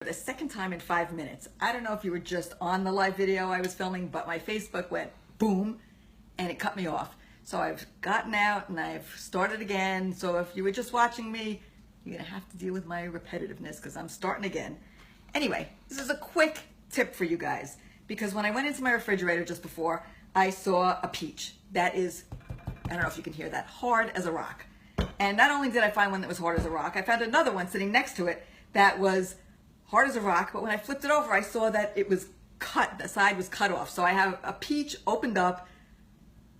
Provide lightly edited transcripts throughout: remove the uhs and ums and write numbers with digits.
The second time in 5 minutes. I don't know if you were just on the live video I was filming, but my Facebook went boom and it cut me off. So I've gotten out and I've started again. So if you were just watching me, you're gonna have to deal with my repetitiveness because I'm starting again. Anyway, this is a quick tip for you guys because when I went into my refrigerator just before, I saw a peach that is, I don't know if you can hear that, hard as a rock. And not only did I find one that was hard as a rock, I found another one sitting next to it that was hard as a rock, but when I flipped it over, I saw that it was cut, the side was cut off. So I have a peach opened up,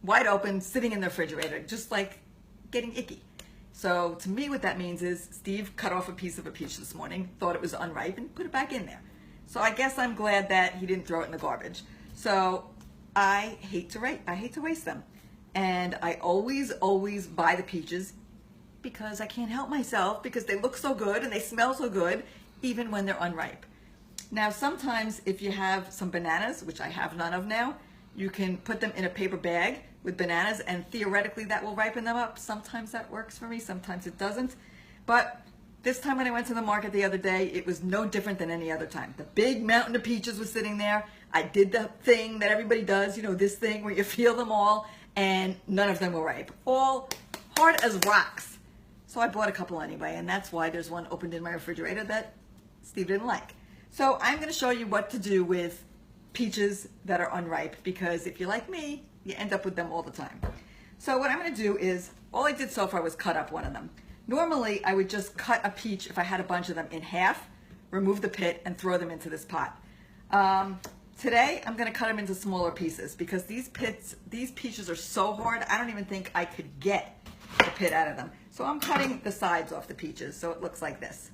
wide open, sitting in the refrigerator, just like getting icky. So to me, what that means is Steve cut off a piece of a peach this morning, thought it was unripe, and put it back in there. So I guess I'm glad that he didn't throw it in the garbage. So I hate to waste them. And I always buy the peaches because I can't help myself because they look so good and they smell so good, even when they're unripe. Now, sometimes if you have some bananas, which I have none of now, you can put them in a paper bag with bananas and theoretically that will ripen them up. Sometimes that works for me, sometimes it doesn't. But this time when I went to the market the other day, it was no different than any other time. The big mountain of peaches was sitting there. I did the thing that everybody does, you know, this thing where you feel them all, and none of them were ripe. All hard as rocks. So I bought a couple anyway, and that's why there's one opened in my refrigerator that Steve didn't like. So I'm going to show you what to do with peaches that are unripe, because if you're like me, you end up with them all the time. So what I'm going to do is, all I did so far was cut up one of them. Normally, I would just cut a peach, if I had a bunch of them, in half, remove the pit, and throw them into this pot. Today, I'm going to cut them into smaller pieces, because these peaches are so hard, I don't even think I could get the pit out of them. So I'm cutting the sides off the peaches, so it looks like this.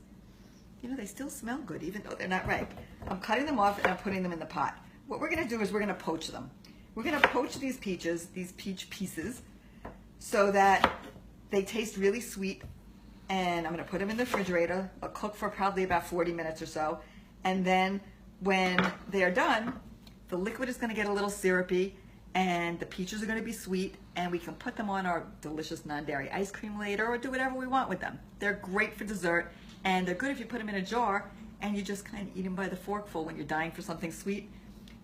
You know, they still smell good even though they're not ripe. I'm cutting them off and I'm putting them in the pot. What we're going to do is we're going to poach them. We're going to poach these peaches, these peach pieces, so that they taste really sweet. And I'm going to put them in the refrigerator. They'll cook for probably about 40 minutes or so. And then when they're done, the liquid is going to get a little syrupy and the peaches are going to be sweet, and we can put them on our delicious non-dairy ice cream later or do whatever we want with them. They're great for dessert. And they're good if you put them in a jar and you just kind of eat them by the forkful when you're dying for something sweet.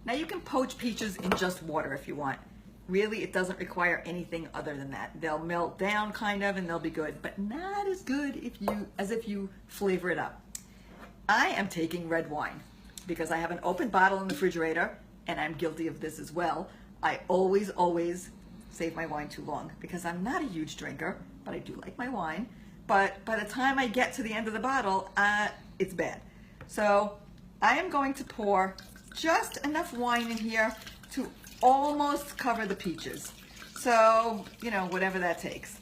Now you can poach peaches in just water if you want. Really, it doesn't require anything other than that. They'll melt down kind of and they'll be good, but not as good as if you flavor it up. I am taking red wine because I have an open bottle in the refrigerator, and I'm guilty of this as well. I always save my wine too long because I'm not a huge drinker, but I do like my wine. But by the time I get to the end of the bottle, it's bad. So I am going to pour just enough wine in here to almost cover the peaches. So, you know, whatever that takes.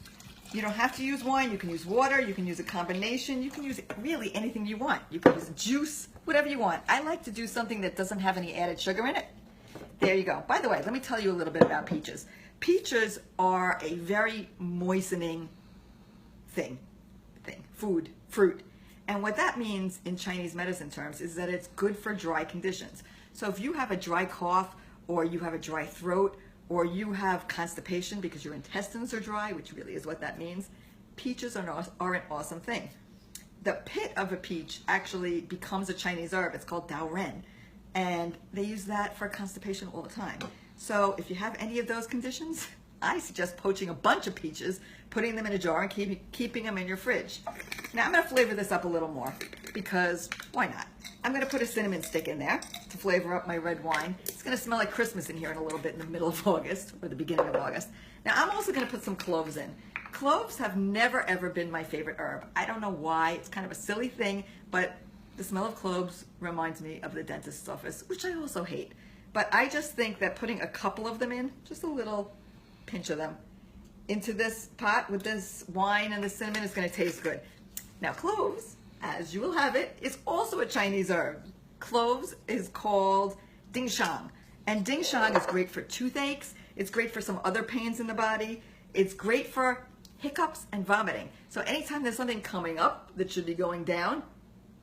You don't have to use wine. You can use water. You can use a combination. You can use really anything you want. You can use juice, whatever you want. I like to do something that doesn't have any added sugar in it. There you go. By the way, let me tell you a little bit about peaches. Peaches are a very moistening fruit. And what that means in Chinese medicine terms is that it's good for dry conditions. So if you have a dry cough, or you have a dry throat, or you have constipation because your intestines are dry, which really is what that means, peaches are an awesome thing. The pit of a peach actually becomes a Chinese herb. It's called dao ren. And they use that for constipation all the time. So if you have any of those conditions, I suggest poaching a bunch of peaches, putting them in a jar, and keeping them in your fridge. Now I'm going to flavor this up a little more because why not? I'm going to put a cinnamon stick in there to flavor up my red wine. It's going to smell like Christmas in here in a little bit in the middle of August or the beginning of August. Now I'm also going to put some cloves in. Cloves have never ever been my favorite herb. I don't know why. It's kind of a silly thing, but the smell of cloves reminds me of the dentist's office, which I also hate. But I just think that putting a couple of them in, just a little pinch of them, into this pot with this wine and the cinnamon is going to taste good. Now cloves, as you will have it, is also a Chinese herb. Cloves is called dingshang. And dingshang is great for toothaches. It's great for some other pains in the body. It's great for hiccups and vomiting. So anytime there's something coming up that should be going down,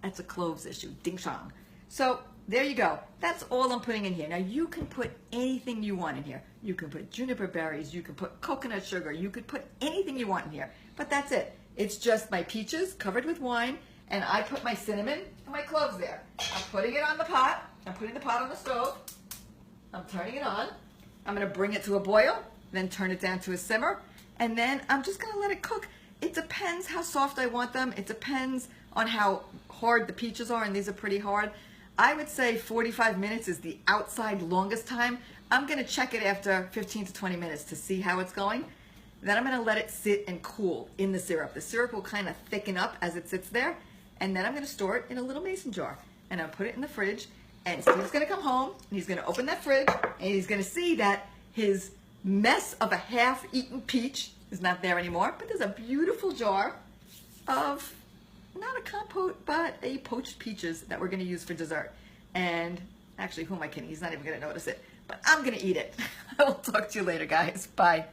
that's a cloves issue, dingshang. So there you go. That's all I'm putting in here. Now you can put anything you want in here. You can put juniper berries, you can put coconut sugar, you could put anything you want in here. But that's it. It's just my peaches covered with wine, and I put my cinnamon and my cloves there. putting it on the pot. I'm putting the pot on the stove. I'm turning it on. I'm gonna bring it to a boil, then turn it down to a simmer, and then I'm just gonna let it cook. It depends how soft I want them. It depends on how hard the peaches are, and these are pretty hard. I would say 45 minutes is the outside longest time. I'm gonna check it after 15 to 20 minutes to see how it's going. Then I'm gonna let it sit and cool in the syrup. The syrup will kind of thicken up as it sits there, and then I'm gonna store it in a little mason jar, and I'll put it in the fridge, and Steve's gonna come home, and he's gonna open that fridge, and he's gonna see that his mess of a half-eaten peach is not there anymore, but there's a beautiful jar of, not a compote, but a poached peaches that we're gonna use for dessert. And actually, who am I kidding? He's not even gonna notice it, but I'm gonna eat it. I will talk to you later, guys. Bye.